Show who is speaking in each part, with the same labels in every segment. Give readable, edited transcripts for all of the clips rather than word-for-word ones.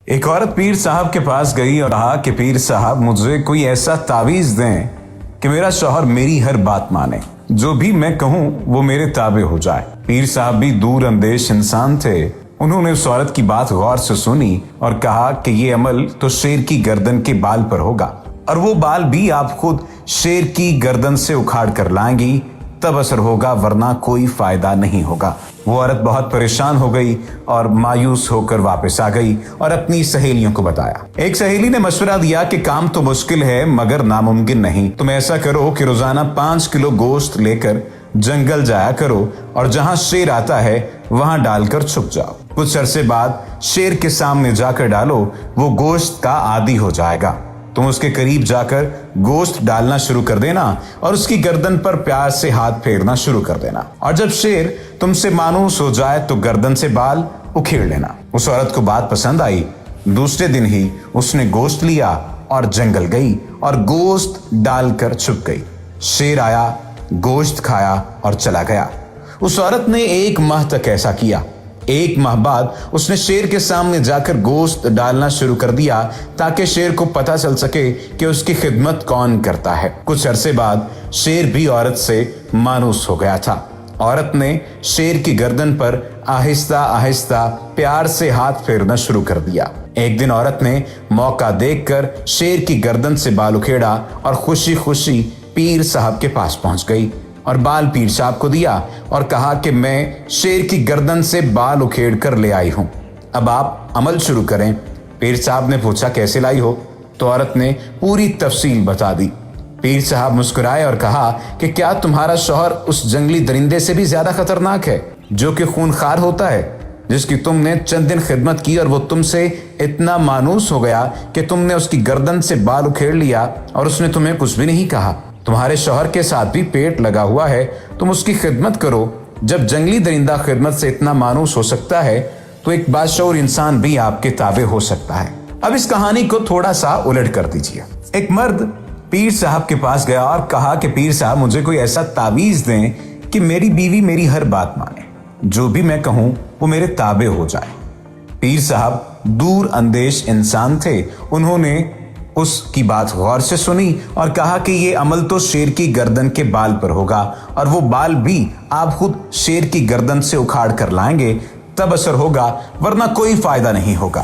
Speaker 1: ایک عورت پیر صاحب کے پاس گئی اور کہا کہ پیر صاحب مجھے کوئی ایسا تعویذ دیں کہ میرا شوہر میری ہر بات مانے، جو بھی میں کہوں وہ میرے تابع ہو جائے۔ پیر صاحب بھی دور اندیش انسان تھے۔ انہوں نے اس عورت کی بات غور سے سنی اور کہا کہ یہ عمل تو شیر کی گردن کے بال پر ہوگا، اور وہ بال بھی آپ خود شیر کی گردن سے اکھاڑ کر لائیں گی، تب اثر ہوگا، ورنہ کوئی فائدہ نہیں ہوگا۔ وہ عورت بہت پریشان ہو گئی اور مایوس ہو کر واپس آ گئی اور اپنی سہیلیوں کو بتایا۔ ایک سہیلی نے مشورہ دیا کہ کام تو مشکل ہے مگر ناممکن نہیں، تم ایسا کرو کہ روزانہ 5 کلو گوشت لے کر جنگل جایا کرو اور جہاں شیر آتا ہے وہاں ڈال کر چھپ جاؤ۔ کچھ عرصے بعد شیر کے سامنے جا کر ڈالو، وہ گوشت کا عادی ہو جائے گا۔ تم اس کے قریب جا کر گوشت ڈالنا شروع کر دینا اور اس کی گردن پر پیار سے ہاتھ پھیرنا شروع کر دینا، اور جب شیر تم سے مانوس ہو جائے تو گردن سے بال اکھیڑ لینا۔ اس عورت کو بات پسند آئی۔ دوسرے دن ہی اس نے گوشت لیا اور جنگل گئی اور گوشت ڈال کر چھپ گئی۔ شیر آیا، گوشت کھایا اور چلا گیا۔ اس عورت نے 1 ماہ تک ایسا کیا۔ 1 ماہ بعد اس نے شیر کے سامنے جا کر گوشت ڈالنا شروع کر دیا تاکہ شیر کو پتہ چل سکے کہ اس کی خدمت کون کرتا ہے۔ کچھ عرصے بعد شیر بھی عورت سے مانوس ہو گیا تھا۔ عورت نے شیر کی گردن پر آہستہ آہستہ پیار سے ہاتھ پھیرنا شروع کر دیا۔ ایک دن عورت نے موقع دیکھ کر شیر کی گردن سے بال اکھیڑا اور خوشی خوشی پیر صاحب کے پاس پہنچ گئی اور بال پیر صاحب کو دیا اور کہا کہ میں شیر کی گردن سے بال اکھیڑ کر لے آئی ہوں، اب آپ عمل شروع کریں۔ پیر صاحب نے پوچھا کیسے لائی ہو؟ تو عورت نے پوری تفصیل بتا دی۔ پیر صاحب مسکرائے اور کہا کہ کیا تمہارا شوہر اس جنگلی درندے سے بھی زیادہ خطرناک ہے جو کہ خونخوار ہوتا ہے، جس کی تم نے چند دن خدمت کی اور وہ تم سے اتنا مانوس ہو گیا کہ تم نے اس کی گردن سے بال اکھیڑ لیا اور اس نے تمہیں کچھ بھی نہیں کہا؟ تمہارے شوہر کے ساتھ بھی پیٹ لگا ہوا ہے، تم اس کی خدمت کرو۔ جب جنگلی درندہ خدمت سے اتنا مانوس ہو سکتا ہے تو ایک باشعور انسان بھی آپ کے تابع ہو سکتا ہے۔ اب اس کہانی کو تھوڑا سا الٹ کر دیجیے۔ ایک مرد پیر صاحب کے پاس گیا اور کہا کہ پیر صاحب مجھے کوئی ایسا تعویذ دیں کہ میری بیوی میری ہر بات مانے، جو بھی میں کہوں وہ میرے تابع ہو جائے۔ پیر صاحب دور اندیش انسان تھے۔ انہوں نے اس کی بات غور سے سنی اور کہا کہ یہ عمل تو شیر کی گردن کے بال پر ہوگا، اور وہ بال بھی آپ خود شیر کی گردن سے اکھاڑ کر لائیں گے، تب اثر ہوگا، ورنہ کوئی فائدہ نہیں ہوگا۔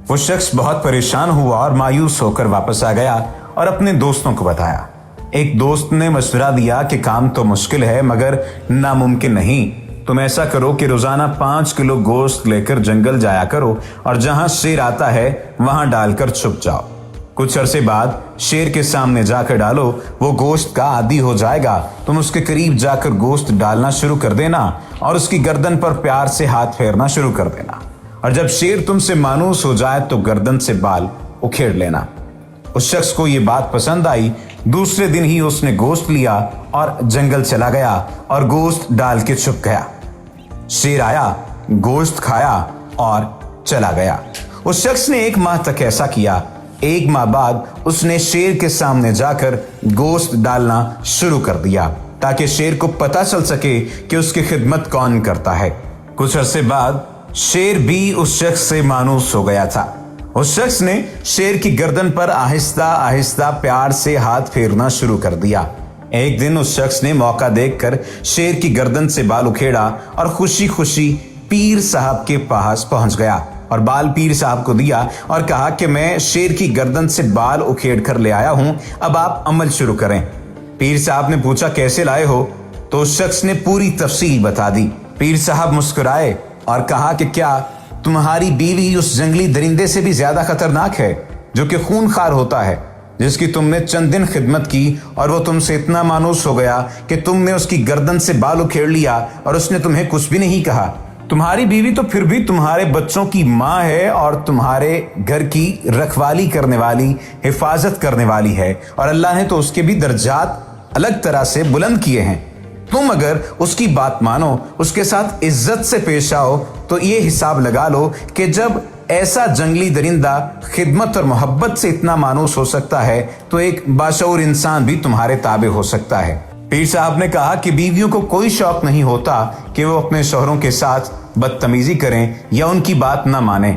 Speaker 1: وہ شخص بہت پریشان ہوا اور مایوس ہو کر واپس آ گیا اور اپنے دوستوں کو بتایا۔ ایک دوست نے مشورہ دیا کہ کام تو مشکل ہے مگر ناممکن نہیں، تم ایسا کرو کہ روزانہ 5 کلو گوشت لے کر جنگل جایا کرو اور جہاں شیر آتا ہے وہاں ڈال کر چھپ جاؤ۔ کچھ عرصے بعد شیر کے سامنے جا کر ڈالو، وہ گوشت کا عادی ہو جائے گا۔ تم اس کے قریب جا کر گوشت ڈالنا شروع کر دینا اور اس کی گردن پر پیار سے ہاتھ پھیرنا شروع کر دینا، اور جب شیر تم سے مانوس ہو جائے تو گردن سے بال اکھیڑ لینا۔ اس شخص کو یہ بات پسند آئی۔ دوسرے دن ہی اس نے گوشت لیا اور جنگل چلا گیا اور گوشت ڈال کے چھپ گیا۔ شیر آیا، گوشت کھایا اور چلا گیا۔ اس شخص نے 1 ماہ تک ایسا کیا۔ 1 ماہ بعد اس نے شیر کے سامنے جا کر گوشت ڈالنا شروع کر دیا تاکہ شیر کو پتہ چل سکے کہ اس کی خدمت کون کرتا ہے۔ کچھ عرصے بعد شیر بھی اس شخص سے مانوس ہو گیا تھا۔ اس شخص نے شیر کی گردن پر آہستہ آہستہ پیار سے ہاتھ پھیرنا شروع کر دیا۔ ایک دن اس شخص نے موقع دیکھ کر شیر کی گردن سے بال اکھیڑا اور خوشی خوشی پیر صاحب کے پاس پہنچ گیا اور بال پیر صاحب کو دیا اور کہا کہ میں شیر کی گردن سے بال اکھیڑ کر لے آیا ہوں، اب آپ عمل شروع کریں۔ پیر صاحب نے پوچھا کیسے لائے ہو؟ تو اس شخص نے پوری تفصیل بتا دی۔ پیر صاحب مسکرائے اور کہا کہ کیا تمہاری بیوی اس جنگلی درندے سے بھی زیادہ خطرناک ہے جو کہ خونخوار ہوتا ہے، جس کی تم نے چند دن خدمت کی اور وہ تم سے اتنا مانوس ہو گیا کہ تم نے اس کی گردن سے بال اکھیڑ لیا اور اس نے تمہیں کچھ بھی نہیں کہا؟ تمہاری بیوی تو پھر بھی تمہارے بچوں کی ماں ہے اور تمہارے گھر کی رکھوالی کرنے والی، حفاظت کرنے والی ہے، اور اللہ نے تو اس کے بھی درجات الگ طرح سے بلند کیے ہیں۔ تم اگر اس کی بات مانو، اس کے ساتھ عزت سے پیش آؤ، تو یہ حساب لگا لو کہ جب ایسا جنگلی درندہ خدمت اور محبت سے اتنا مانوس ہو سکتا ہے تو ایک باشعور انسان بھی تمہارے تابع ہو سکتا ہے۔ پیر صاحب نے کہا کہ بیویوں کو کوئی شوق نہیں ہوتا کہ وہ اپنے شوہروں کے ساتھ بدتمیزی کریں یا ان کی بات نہ مانیں،